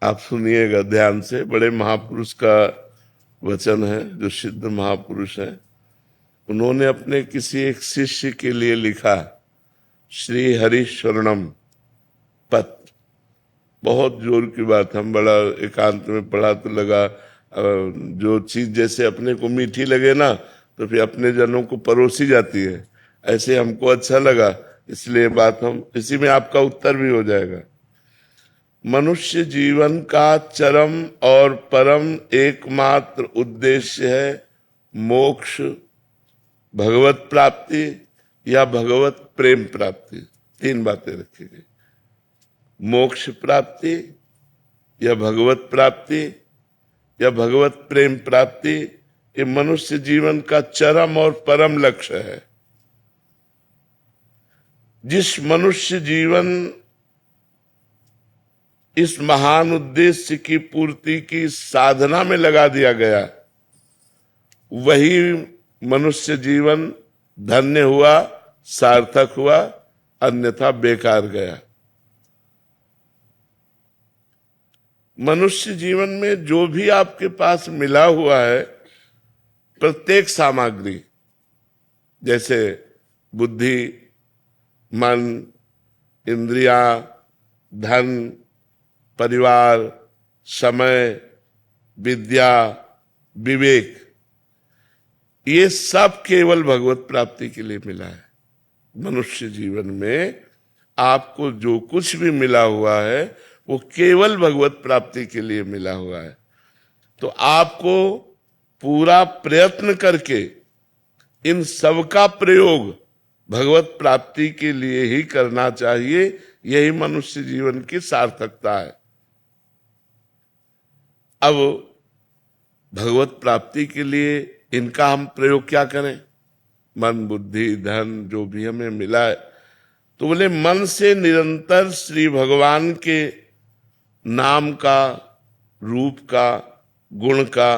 आप सुनिएगा ध्यान से, बड़े महापुरुष का वचन है, जो सिद्ध महापुरुष है। उन्होंने अपने किसी एक शिष्य के लिए लिखा, श्री हरि शरणम पत। बहुत जोर की बात, हम बड़ा एकांत में पढ़ा तो लगा जो चीज जैसे अपने को मीठी लगे ना, तो फिर अपने जनों को परोसी जाती है। ऐसे हमको अच्छा लगा, इसलिए बात हम इसी में आपका उत्तर भी हो जाएगा। मनुष्य जीवन का चरम और परम एकमात्र उद्देश्य है मोक्ष, भगवत प्राप्ति या भगवत प्रेम प्राप्ति। तीन बातें रखी गई, मोक्ष प्राप्ति या भगवत प्राप्ति या भगवत प्रेम प्राप्ति। ये मनुष्य जीवन का चरम और परम लक्ष्य है। जिस मनुष्य जीवन इस महान उद्देश्य की पूर्ति की साधना में लगा दिया गया, वही मनुष्य जीवन धन्य हुआ, सार्थक हुआ, अन्यथा बेकार गया। मनुष्य जीवन में जो भी आपके पास मिला हुआ है, प्रत्येक सामग्री, जैसे बुद्धि, मन, इंद्रियां, धन, परिवार, समय, विद्या, विवेक, ये सब केवल भगवत प्राप्ति के लिए मिला है। मनुष्य जीवन में आपको जो कुछ भी मिला हुआ है वो केवल भगवत प्राप्ति के लिए मिला हुआ है। तो आपको पूरा प्रयत्न करके इन सब का प्रयोग भगवत प्राप्ति के लिए ही करना चाहिए। यही मनुष्य जीवन की सार्थकता है। अब भगवत प्राप्ति के लिए इनका हम प्रयोग क्या करें? मन, बुद्धि, धन जो भी हमें मिला है, तो बोले मन से निरंतर श्री भगवान के नाम का, रूप का, गुण का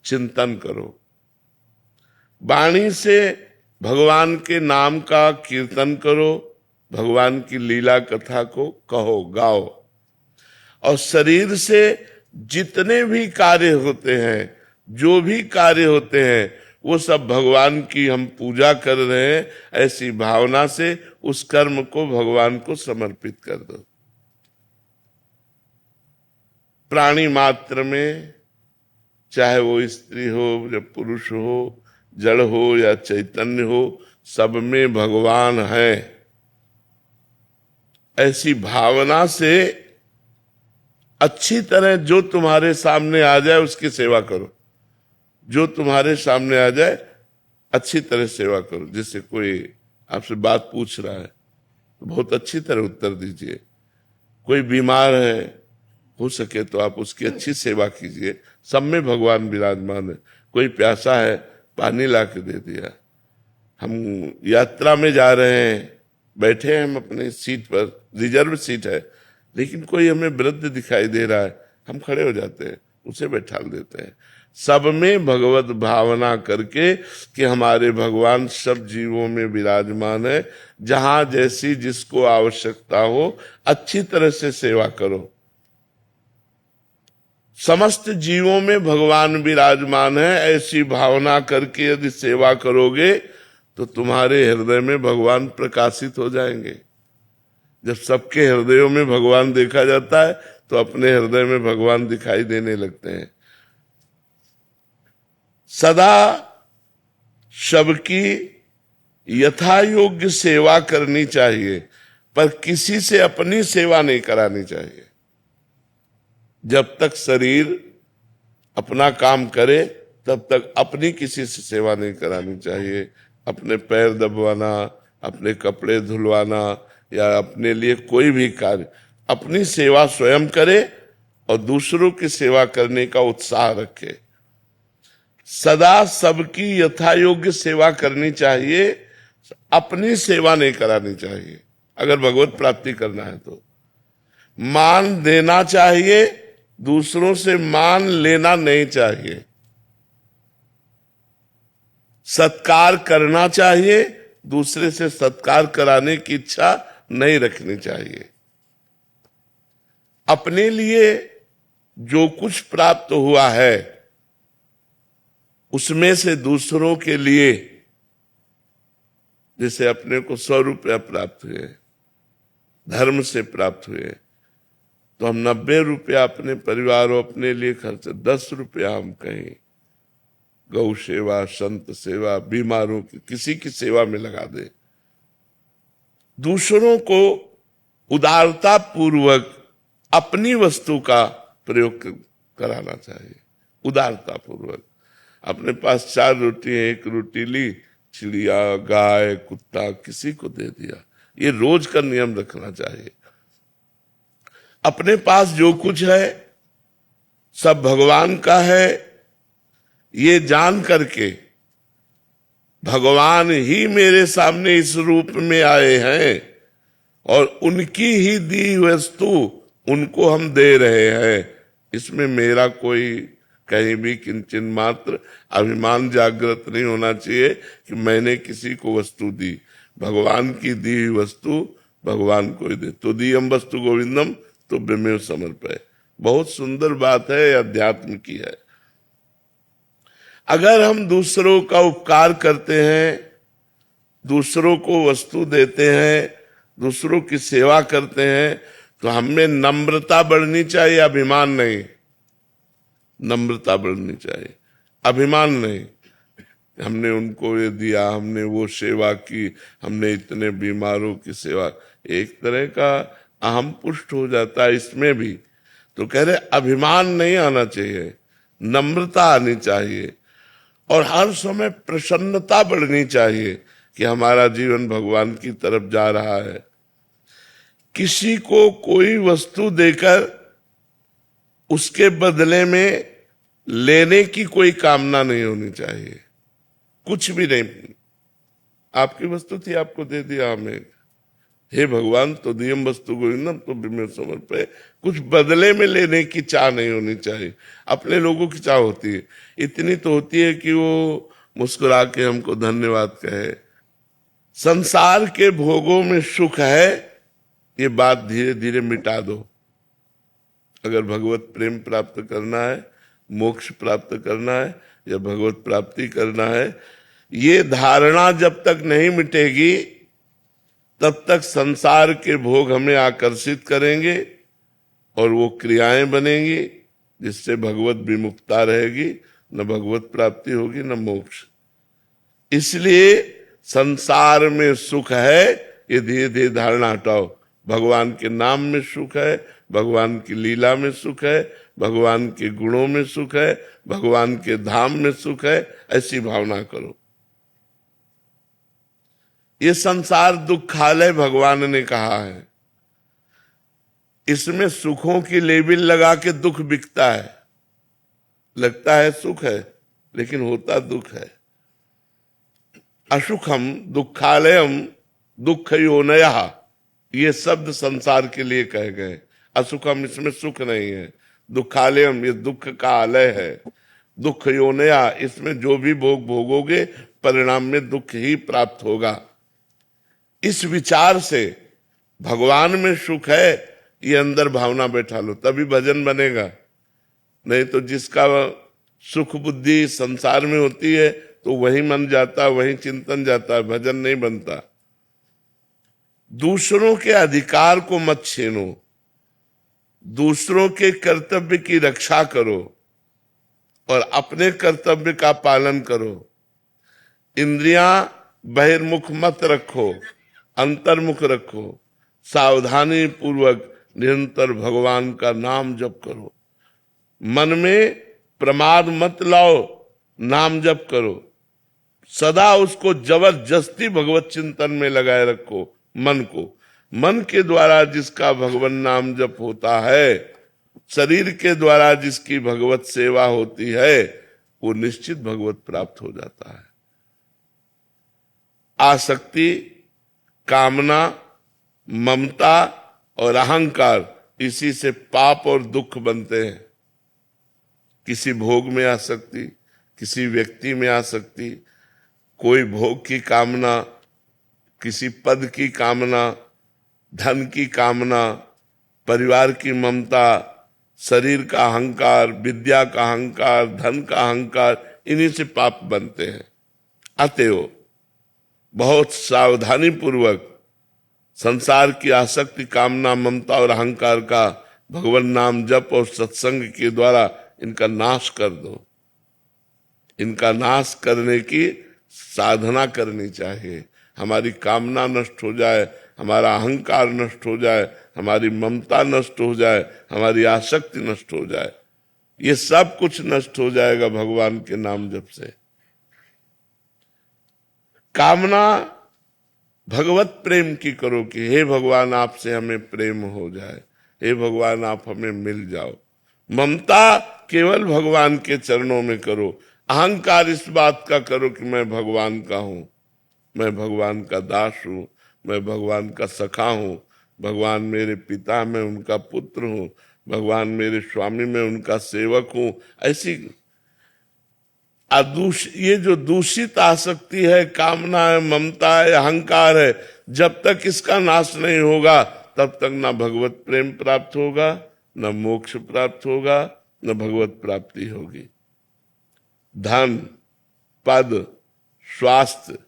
चिंतन करो। वाणी से भगवान के नाम का कीर्तन करो, भगवान की लीला कथा को कहो, गाओ। और शरीर से जितने भी कार्य होते हैं, जो भी कार्य होते हैं, वो सब भगवान की हम पूजा कर रहे हैं, ऐसी भावना से उस कर्म को भगवान को समर्पित कर दो। प्राणी मात्र में, चाहे वो स्त्री हो या पुरुष हो, जड़ हो या चैतन्य हो, सब में भगवान है। ऐसी भावना से अच्छी तरह जो तुम्हारे सामने आ जाए उसकी सेवा करो। जो तुम्हारे सामने आ जाए अच्छी तरह सेवा करो। जैसे कोई आपसे बात पूछ रहा है तो बहुत अच्छी तरह उत्तर दीजिए। कोई बीमार है, हो सके तो आप उसकी अच्छी सेवा कीजिए। सब में भगवान विराजमान है। कोई प्यासा है, पानी ला के दे दिया। हम यात्रा में जा रहे हैं, बैठे हैं हम अपनी सीट पर, रिजर्व सीट है, लेकिन कोई हमें वृद्ध दिखाई दे रहा है, हम खड़े हो जाते हैं, उसे बैठा देते हैं। सब में भगवत भावना करके कि हमारे भगवान सब जीवों में विराजमान है। जहां जैसी जिसको आवश्यकता हो अच्छी तरह से सेवा करो। समस्त जीवों में भगवान विराजमान है, ऐसी भावना करके यदि सेवा करोगे तो तुम्हारे हृदय में भगवान प्रकाशित हो जाएंगे। जब सबके हृदयों में भगवान देखा जाता है तो अपने हृदय में भगवान दिखाई देने लगते हैं। सदा सबकी यथा योग्य सेवा करनी चाहिए, पर किसी से अपनी सेवा नहीं करानी चाहिए। जब तक शरीर अपना काम करे तब तक अपनी किसी से सेवा नहीं करानी चाहिए। अपने पैर दबवाना, अपने कपड़े धुलवाना या अपने लिए कोई भी कार्य, अपनी सेवा स्वयं करे और दूसरों की सेवा करने का उत्साह रखे। सदा सबकी यथा योग्य सेवा करनी चाहिए, अपनी सेवा नहीं करानी चाहिए। अगर भगवत प्राप्ति करना है तो मान देना चाहिए, दूसरों से मान लेना नहीं चाहिए। सत्कार करना चाहिए, दूसरे से सत्कार कराने की इच्छा नहीं रखनी चाहिए। अपने लिए जो कुछ प्राप्त हुआ है उसमें से दूसरों के लिए, जैसे अपने को 100 रुपया प्राप्त हुए, धर्म से प्राप्त हुए, तो हम 90 रुपया अपने परिवार और अपने लिए खर्च, 10 रुपया हम कहीं गौ सेवा, संत सेवा, बीमारों की किसी की सेवा में लगा दे। दूसरों को उदारता पूर्वक अपनी वस्तु का प्रयोग कराना चाहिए। उदारता पूर्वक अपने पास 4 रोटी है, 1 रोटी ली, चिड़िया, गाय, कुत्ता किसी को दे दिया, ये रोज का नियम रखना चाहिए। अपने पास जो कुछ है सब भगवान का है, ये जान करके भगवान ही मेरे सामने इस रूप में आए हैं और उनकी ही दी वस्तु उनको हम दे रहे हैं, इसमें मेरा कोई कहीं भी किंचन मात्र अभिमान जागृत नहीं होना चाहिए कि मैंने किसी को वस्तु दी। भगवान की दी हुई वस्तु भगवान को ही दे। तो दीयम वस्तु गोविंदम तो ब्रह्मेव समर्पय। बहुत सुंदर बात है, अध्यात्म की है। अगर हम दूसरों का उपकार करते हैं, दूसरों को वस्तु देते हैं, दूसरों की सेवा करते हैं, तो हमें नम्रता बढ़नी चाहिए, अभिमान नहीं। नम्रता बढ़नी चाहिए, अभिमान नहीं। हमने उनको ये दिया, हमने वो सेवा की, हमने इतने बीमारों की सेवा, एक तरह का अहम पुष्ट हो जाता है इसमें भी। तो कह रहे अभिमान नहीं आना चाहिए, नम्रता आनी चाहिए और हर समय प्रसन्नता बढ़नी चाहिए कि हमारा जीवन भगवान की तरफ जा रहा है। किसी को कोई वस्तु देकर उसके बदले में लेने की कोई कामना नहीं होनी चाहिए, कुछ भी नहीं। आपकी वस्तु थी, आपको दे दिया हमें, हे भगवान तो दियम वस्तु गोविंदम तो ब्रह्मेव समर्पय। कुछ बदले में लेने की चाह नहीं होनी चाहिए। अपने लोगों की चाह होती है, इतनी तो होती है कि वो मुस्कुरा के हमको धन्यवाद कहे। संसार के भोगों में सुख है, ये बात धीरे धीरे मिटा दो। अगर भगवत प्रेम प्राप्त करना है, मोक्ष प्राप्त करना है या भगवत प्राप्ति करना है, ये धारणा जब तक नहीं मिटेगी तब तक संसार के भोग हमें आकर्षित करेंगे और वो क्रियाएं बनेंगी जिससे भगवत विमुक्ता रहेगी, न भगवत प्राप्ति होगी न मोक्ष। इसलिए संसार में सुख है, ये धीरे धीरे धारणा हटाओ। भगवान के नाम में सुख है, भगवान की लीला में सुख है, भगवान के गुणों में सुख है, भगवान के धाम में सुख है, ऐसी भावना करो। ये संसार दुखालय भगवान ने कहा है, इसमें सुखों की लेबिल लगा के दुख बिकता है। लगता है सुख है लेकिन होता दुख है। असुखम दुखालयम दुख योनयः, ये शब्द संसार के लिए कहे गए। असुखम, इसमें सुख नहीं है। दुखालयम, ये दुख का आलय है। दुख योनया, इसमें जो भी भोग भोगोगे परिणाम में दुख ही प्राप्त होगा। इस विचार से भगवान में सुख है, ये अंदर भावना बैठा लो, तभी भजन बनेगा। नहीं तो जिसका सुख बुद्धि संसार में होती है तो वही मन जाता, वही चिंतन जाता, भजन नहीं बनता। दूसरों के अधिकार को मत छीनो, दूसरों के कर्तव्य की रक्षा करो और अपने कर्तव्य का पालन करो। इंद्रियां बहिर्मुख मत रखो, अंतर्मुख रखो। सावधानी पूर्वक निरंतर भगवान का नाम जप करो। मन में प्रमाद मत लाओ, नाम जप करो। सदा उसको जबरदस्ती भगवत चिंतन में लगाए रखो मन को। मन के द्वारा जिसका भगवान नाम जप होता है, शरीर के द्वारा जिसकी भगवत सेवा होती है, वो निश्चित भगवत प्राप्त हो जाता है। आसक्ति, कामना, ममता और अहंकार, इसी से पाप और दुख बनते हैं। किसी भोग में आसक्ति, किसी व्यक्ति में आसक्ति, कोई भोग की कामना, किसी पद की कामना, धन की कामना, परिवार की ममता, शरीर का अहंकार, विद्या का अहंकार, धन का अहंकार, इन्हीं से पाप बनते हैं। अतएव बहुत सावधानी पूर्वक संसार की आसक्ति, कामना, ममता और अहंकार का भगवान नाम जप और सत्संग के द्वारा इनका नाश कर दो। इनका नाश करने की साधना करनी चाहिए। हमारी कामना नष्ट हो जाए, हमारा अहंकार नष्ट हो जाए, हमारी ममता नष्ट हो जाए, हमारी आसक्ति नष्ट हो जाए, ये सब कुछ नष्ट हो जाएगा भगवान के नाम जप से। कामना भगवत प्रेम की करो कि हे भगवान आपसे हमें प्रेम हो जाए, हे भगवान आप हमें मिल जाओ। ममता केवल भगवान के चरणों में करो। अहंकार इस बात का करो कि मैं भगवान का हूं, मैं भगवान का दास हूं, मैं भगवान का सखा हूं, भगवान मेरे पिता, मैं उनका पुत्र हूं, भगवान मेरे स्वामी, मैं उनका सेवक हूं। ऐसी ये जो दूषित आसक्ति है, कामना है, ममता है, अहंकार है, जब तक इसका नाश नहीं होगा तब तक ना भगवत प्रेम प्राप्त होगा, न मोक्ष प्राप्त होगा, न भगवत प्राप्ति होगी। धन, पद, स्वास्थ्य,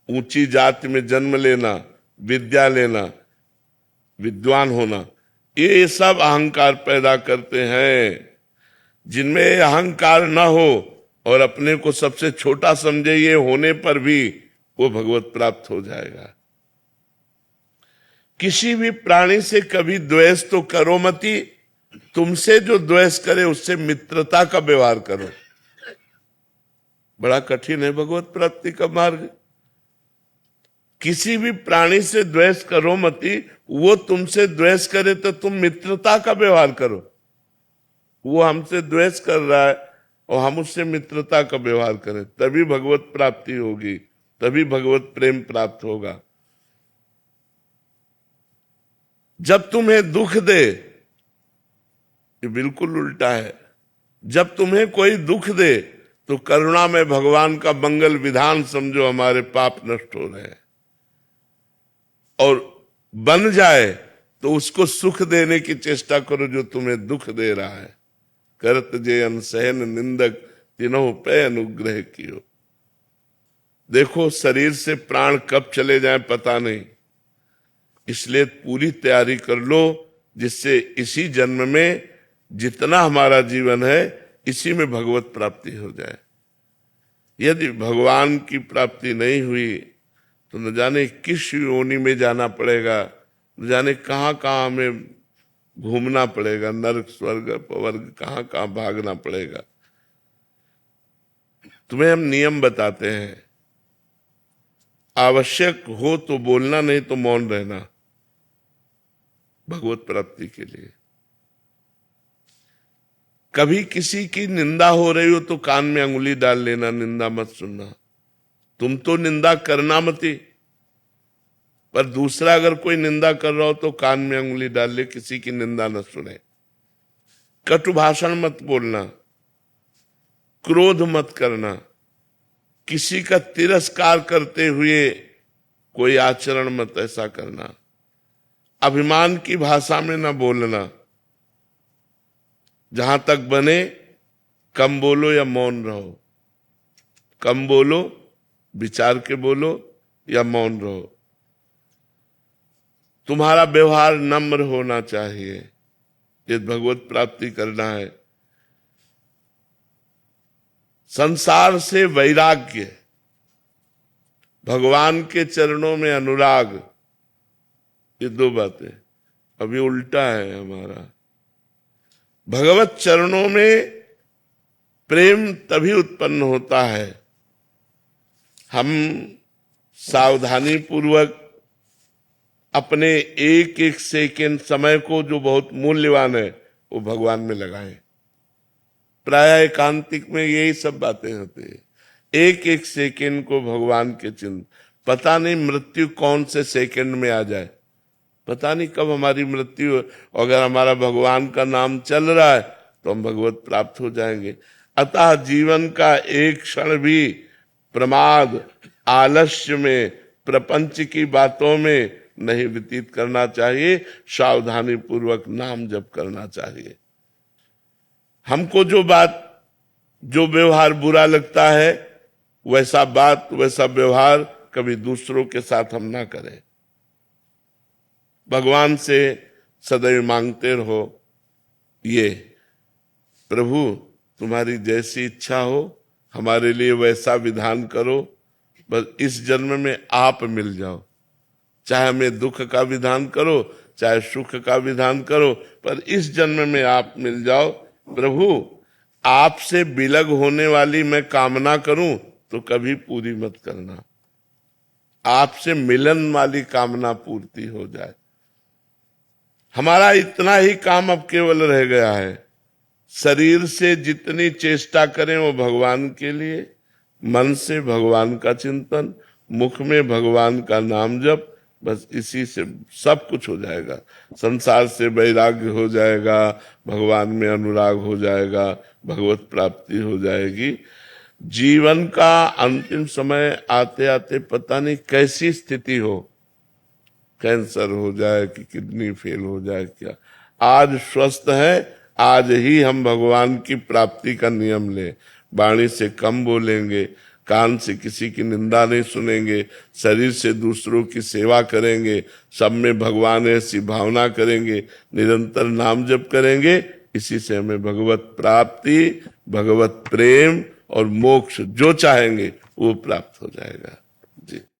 ऊंची जाति में जन्म लेना, विद्या लेना, विद्वान होना, ये सब अहंकार पैदा करते हैं। जिनमें अहंकार न हो और अपने को सबसे छोटा समझे, ये होने पर भी वो भगवत प्राप्त हो जाएगा। किसी भी प्राणी से कभी द्वेष तो करो मती, तुमसे जो द्वेष करे उससे मित्रता का व्यवहार करो। बड़ा कठिन है भगवत प्राप्ति का मार्ग। किसी भी प्राणी से द्वेष करो मती, वो तुमसे द्वेष करे तो तुम मित्रता का व्यवहार करो। वो हमसे द्वेष कर रहा है और हम उससे मित्रता का व्यवहार करें, तभी भगवत प्राप्ति होगी, तभी भगवत प्रेम प्राप्त होगा। जब तुम्हें दुख दे, ये बिल्कुल उल्टा है। जब तुम्हें कोई दुख दे तो करुणा में भगवान का मंगल विधान समझो, हमारे पाप नष्ट हो रहे हैं। और बन जाए तो उसको सुख देने की चेष्टा करो जो तुम्हें दुख दे रहा है। करत जे अनसहन निंदक तीनों पे अनुग्रह कियो। देखो शरीर से प्राण कब चले जाए पता नहीं, इसलिए पूरी तैयारी कर लो जिससे इसी जन्म में जितना हमारा जीवन है इसी में भगवत प्राप्ति हो जाए। यदि भगवान की प्राप्ति नहीं हुई तो न जाने किस योनि में जाना पड़ेगा, न जाने कहाँ कहाँ हमें घूमना पड़ेगा, नरक स्वर्ग अपवर्ग कहाँ कहाँ भागना पड़ेगा। तुम्हें हम नियम बताते हैं, आवश्यक हो तो बोलना, नहीं तो मौन रहना भगवत प्राप्ति के लिए। कभी किसी की निंदा हो रही हो तो कान में अंगुली डाल लेना, निंदा मत सुनना। तुम तो निंदा करना मत, पर दूसरा अगर कोई निंदा कर रहा हो तो कान में अंगुली डाल ले, किसी की निंदा न सुने। कटु भाषण मत बोलना, क्रोध मत करना, किसी का तिरस्कार करते हुए कोई आचरण मत ऐसा करना, अभिमान की भाषा में न बोलना। जहां तक बने कम बोलो या मौन रहो, कम बोलो, विचार के बोलो या मौन रहो। तुम्हारा व्यवहार नम्र होना चाहिए, ये भगवत प्राप्ति करना है। संसार से वैराग्य, भगवान के चरणों में अनुराग, ये दो बातें अभी उल्टा है हमारा। भगवत चरणों में प्रेम तभी उत्पन्न होता है हम सावधानी पूर्वक अपने एक एक सेकेंड समय को, जो बहुत मूल्यवान है, वो भगवान में लगाएं। प्राय एकांतिक में यही सब बातें होती है। एक एक सेकेंड को भगवान के चिंतन। पता नहीं मृत्यु कौन से सेकेंड में आ जाए, पता नहीं कब हमारी मृत्यु। अगर हमारा भगवान का नाम चल रहा है तो हम भगवत प्राप्त हो जाएंगे। अतः जीवन का एक क्षण भी प्रमाद, आलस्य में, प्रपंच की बातों में नहीं व्यतीत करना चाहिए। सावधानी पूर्वक नाम जप करना चाहिए। हमको जो व्यवहार बुरा लगता है, वैसा बात वैसा व्यवहार कभी दूसरों के साथ हम ना करें। भगवान से सदैव मांगते रहो, ये प्रभु तुम्हारी जैसी इच्छा हो, हमारे लिए वैसा विधान करो, बस इस जन्म में आप मिल जाओ। चाहे हमें दुख का विधान करो, चाहे सुख का विधान करो, पर इस जन्म में आप मिल जाओ। प्रभु आपसे विलग होने वाली मैं कामना करूं तो कभी पूरी मत करना, आपसे मिलन वाली कामना पूर्ति हो जाए। हमारा इतना ही काम अब केवल रह गया है, शरीर से जितनी चेष्टा करें वो भगवान के लिए, मन से भगवान का चिंतन, मुख में भगवान का नाम जप, बस इसी से सब कुछ हो जाएगा। संसार से वैराग्य हो जाएगा, भगवान में अनुराग हो जाएगा, भगवत प्राप्ति हो जाएगी। जीवन का अंतिम समय आते आते पता नहीं कैसी स्थिति हो, कैंसर हो जाए कि किडनी फेल हो जाए, क्या आज स्वस्थ है, आज ही हम भगवान की प्राप्ति का नियम लें। वाणी से कम बोलेंगे, कान से किसी की निंदा नहीं सुनेंगे, शरीर से दूसरों की सेवा करेंगे, सब में भगवान ऐसी भावना करेंगे, निरंतर नाम जप करेंगे। इसी से हमें भगवत प्राप्ति, भगवत प्रेम और मोक्ष जो चाहेंगे वो प्राप्त हो जाएगा। जी।